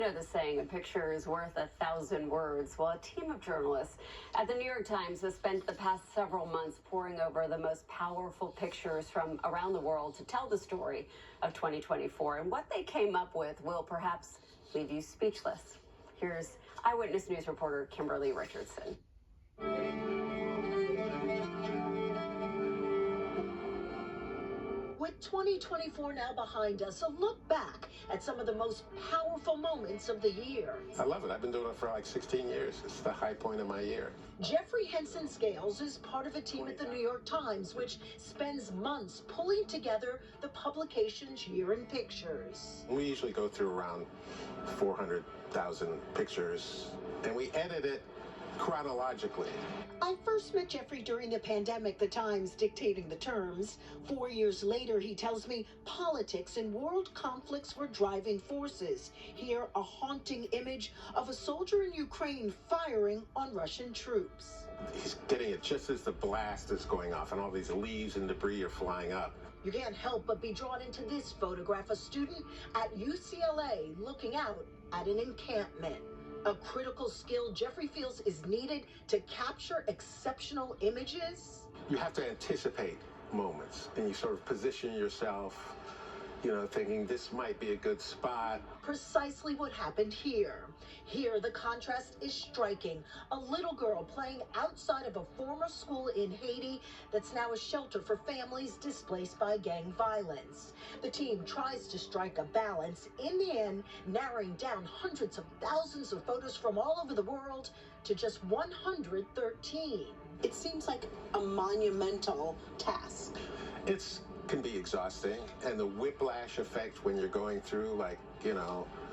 You know the saying, a picture is worth 1,000 words. Well, a team of journalists at the New York Times has spent the past several months poring over the most powerful pictures from around the world to tell the story of 2024. And what they came up with will perhaps leave you speechless. Here's Eyewitness News reporter Kimberly Richardson. With 2024 now behind us, a look back at some of the most powerful moments of the year. I love it. I've been doing it for like 16 years. It's the high point of my year. Jeffrey Henson Scales is part of a team at the New York Times, which spends months pulling together the publication's year in pictures. We usually go through around 400,000 pictures, and we edit it chronologically. I first met Jeffrey during the pandemic, the Times dictating the terms. 4 years later, he tells me politics and world conflicts were driving forces. Here, a haunting image of a soldier in Ukraine firing on Russian troops. He's getting it just as the blast is going off and all these leaves and debris are flying up. You can't help but be drawn into this photograph, a student at UCLA looking out at an encampment. A critical skill Jeffrey feels is needed to capture exceptional images. You have to anticipate moments, and you sort of position yourself, thinking this might be a good spot. Precisely what happened here. Here, the contrast is striking. A little girl playing outside of a former school in Haiti that's now a shelter for families displaced by gang violence. The team tries to strike a balance, in the end, narrowing down hundreds of thousands of photos from all over the world to just 113. It seems like a monumental task. It can be exhausting, and the whiplash effect when you're going through,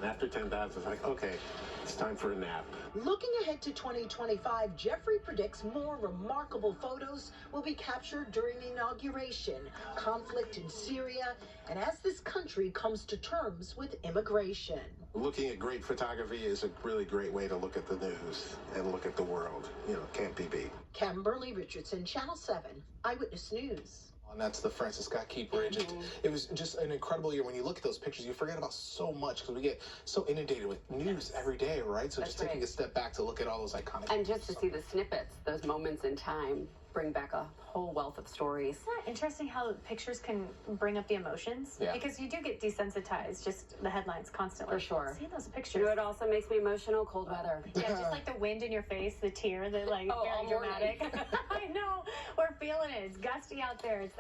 after 10,000, it's like, okay, it's time for a nap. Looking ahead to 2025, Jeffrey predicts more remarkable photos will be captured during the inauguration, conflict in Syria, and as this country comes to terms with immigration. Looking at great photography is a really great way to look at the news and look at the world. Can't be beat. Kimberly Richardson, Channel 7, Eyewitness News. And that's the Francis Scott Key Bridge. It was just an incredible year. When you look at those pictures, you forget about so much because we get so inundated with news every day, right? So just taking a step back to look at all those iconic And just to see the snippets, those moments in time, bring back a whole wealth of stories. Isn't that interesting how pictures can bring up the emotions? Yeah. Because you do get desensitized, just the headlines constantly. For sure. See those pictures. You know what also makes me emotional? Cold weather. Yeah, just like the wind in your face, the tear, the very all morning. dramatic. I know. We're feeling it. It's gusty out there. It's